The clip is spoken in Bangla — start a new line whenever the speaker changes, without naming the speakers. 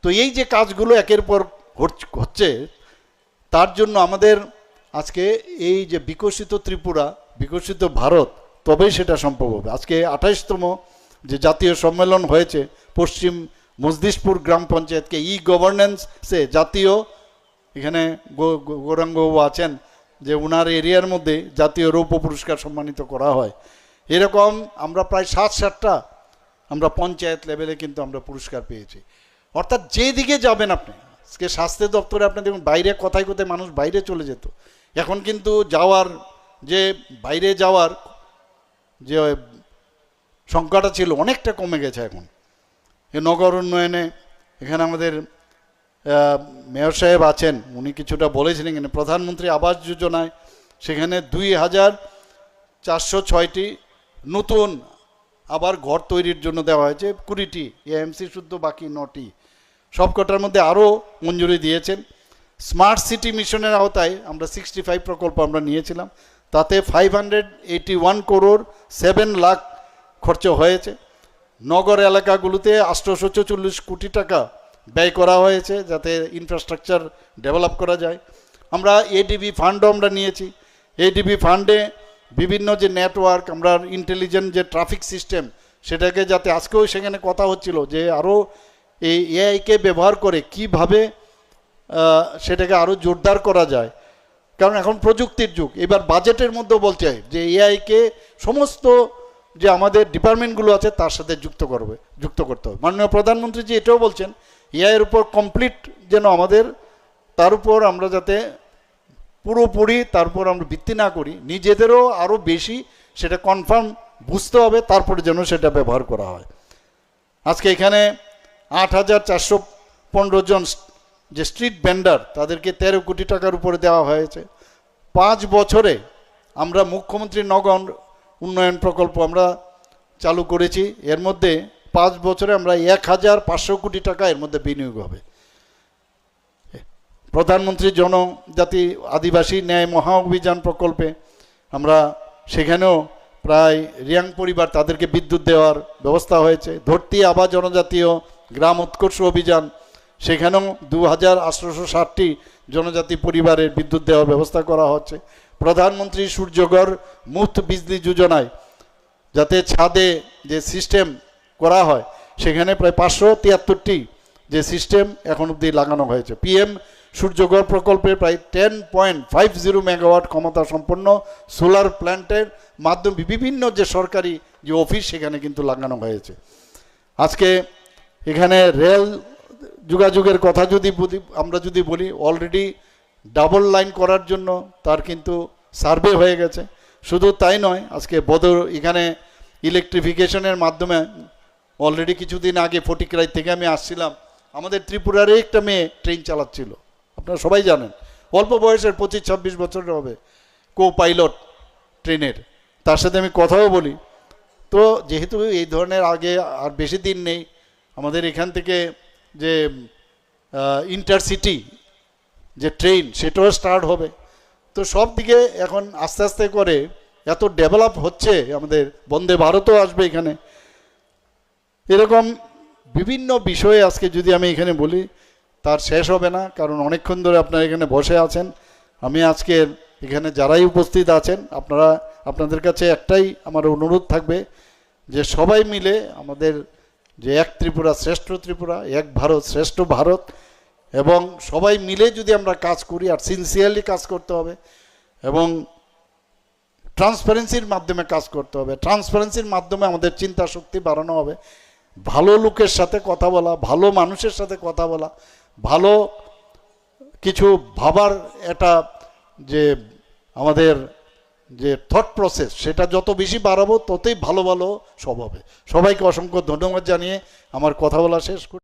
তো এই যে কাজগুলো একের পর হচ্ছে, তার জন্য আমাদের আজকে এই যে বিকশিত ত্রিপুরা, বিকশিত ভারত, তবেই সেটা সম্ভব হবে। আজকে 28তম যে জাতীয় সম্মেলন হয়েছে পশ্চিম মজদিশপুর গ্রাম পঞ্চায়েতকে গভর্নেন্সে জাতীয়, এখানে গৌরাঙ্গবাবু আছেন, যে ওনার এরিয়ার মধ্যে জাতীয় রৌপ্য পুরস্কার সম্মানিত করা হয়। এরকম আমরা প্রায় 7-8টা আমরা পঞ্চায়েত লেভেলে কিন্তু আমরা পুরস্কার পেয়েছি। অর্থাৎ যেদিকে যাবেন আপনি, আজকে স্বাস্থ্য দপ্তরে আপনি দেখুন বাইরে কোথায় কোথায় মানুষ বাইরে চলে যেত, এখন কিন্তু যাওয়ার যে বাইরে যাওয়ার যে সংখ্যাটা ছিল অনেকটা কমে গেছে এখন। এই নগর উন্নয়নে এখানে আমাদের মেয়র সাহেব আছেন, উনি কিছুটা বলেছিলেন এখানে প্রধানমন্ত্রী আবাস যোজনায় সেখানে 2406টি নতুন আবার ঘর তৈরির জন্য দেওয়া হয়েছে, 20টি এএমসি শুদ্ধ, বাকি 9টি, সবকটার মধ্যে আরও মঞ্জুরি দিয়েছেন। স্মার্ট সিটি মিশনের আওতায় আমরা 65 প্রকল্প আমরা নিয়েছিলাম, তাতে 581 crore 7 লাখ খরচ হয়েছে। নগর এলাকাগুলোতে 844 কোটি টাকা ব্যয় করা হয়েছে যাতে ইনফ্রাস্ট্রাকচার ডেভেলপ করা যায়। আমরা এডিবি ফান্ডও আমরা নিয়েছি। এডিবি ফান্ডে বিভিন্ন যে নেটওয়ার্ক, আমরা ইন্টেলিজেন্ট যে ট্রাফিক সিস্টেম, সেটাকে যাতে, আজকেও সেখানে কথা হচ্ছিল যে আরও এই এআইকে ব্যবহার করে কিভাবে সেটাকে আরও জোরদার করা যায়, কারণ এখন প্রযুক্তির যুগ। এবার বাজেটের মধ্যেও বলতে হয় যে এআইকে সমস্ত যে আমাদের ডিপার্টমেন্টগুলো আছে তার সাথে যুক্ত করতে হবে। মাননীয় প্রধানমন্ত্রী জি এটাও বলছেন এআইয়ের উপর কমপ্লিট যেন আমাদের, তার উপর আমরা যাতে পুরোপুরি তার উপর আমরা ভিত্তি না করি, নিজেদেরও আরও বেশি সেটা কনফার্ম বুঝতে হবে, তারপরে যেন সেটা ব্যবহার করা হয়। আজকে এখানে 8415 জন যে স্ট্রিট ভেন্ডার, তাদেরকে 13 কোটি টাকার উপরে দেওয়া হয়েছে। 5 বছরে আমরা মুখ্যমন্ত্রী নগর উন্নয়ন প্রকল্প আমরা চালু করেছি, এর মধ্যে 5 বছরে আমরা 1500 কোটি টাকা এর মধ্যে বিনিয়োগ হবে। প্রধানমন্ত্রী জনজাতি আদিবাসী ন্যায় মহা অভিযান প্রকল্পে আমরা সেখানেও প্রায় রিয়াং পরিবার তাদেরকে বিদ্যুৎ দেওয়ার ব্যবস্থা হয়েছে। ধরতি আবা জনজাতীয় গ্রাম উৎকর্ষ অভিযান, সেখানেও 2860টি জনজাতি পরিবারের বিদ্যুৎ দেওয়ার ব্যবস্থা করা হচ্ছে। প্রধানমন্ত্রী সূর্যঘর মুফত বিজলি যোজনায় যাতে ছাদে যে সিস্টেম করা হয়, সেখানে প্রায় 573টি যে সিস্টেম এখন অবধি লাগানো হয়েছে। পিএম সূর্যঘর প্রকল্পে প্রায় 10.50 মেগাওয়াট ক্ষমতা সম্পন্ন সোলার প্ল্যান্টের মাধ্যমে বিভিন্ন যে সরকারি যে অফিস সেখানে কিন্তু লাগানো হয়েছে। আজকে এখানে রেল যোগাযোগের কথা আমরা যদি বলি, অলরেডি ডাবল লাইন করার জন্য তার কিন্তু সার্ভে হয়ে গেছে। শুধু তাই নয়, আজকে এখানে ইলেকট্রিফিকেশনের মাধ্যমে অলরেডি কিছুদিন আগে ফটিকরাই থেকে আমি আসছিলাম, আমাদের ত্রিপুরারই একটা মেয়ে ট্রেন চালাচ্ছিল, আপনারা সবাই জানেন, অল্প বয়সের 25-26 বছরের হবে, কো পাইলট ট্রেনের। তার সাথে আমি কথাও বলি। তো যেহেতু এই ধরনের আগে আর বেশি দিন নেই, আমাদের এখান থেকে যে ইন্টারসিটি যে ট্রেন সেটাও স্টার্ট হবে। তো সব দিকে এখন আস্তে আস্তে করে এত ডেভেলপ হচ্ছে, আমাদের বন্দে ভারতও আসবে এখানে। এরকম বিভিন্ন বিষয়ে আজকে যদি আমি এখানে বলি তার শেষ হবে না, কারণ অনেকক্ষণ ধরে আপনারা এখানে বসে আছেন। আমি আজকে এখানে যারাই উপস্থিত আছেন, আপনাদের কাছে একটাই আমার অনুরোধ থাকবে যে সবাই মিলে আমাদের যে এক ত্রিপুরা শ্রেষ্ঠ ত্রিপুরা, এক ভারত শ্রেষ্ঠ ভারত, এবং সবাই মিলে যদি আমরা কাজ করি, আর সিনসিয়ারলি কাজ করতে হবে এবং ট্রান্সপারেন্সির মাধ্যমে কাজ করতে হবে। ট্রান্সপারেন্সির মাধ্যমে আমাদের চিন্তা শক্তি বাড়ানো হবে, ভালো লোকের সাথে কথা বলা, ভালো মানুষের সাথে কথা বলা, ভালো কিছু ভাবার এটা যে আমাদের যে থট প্রসেস, সেটা যত বেশি বাড়াবো ততই ভালো ভালো সব হবে। সবাইকে অসংখ্য ধন্যবাদ জানিয়ে আমার কথা বলা শেষ করি।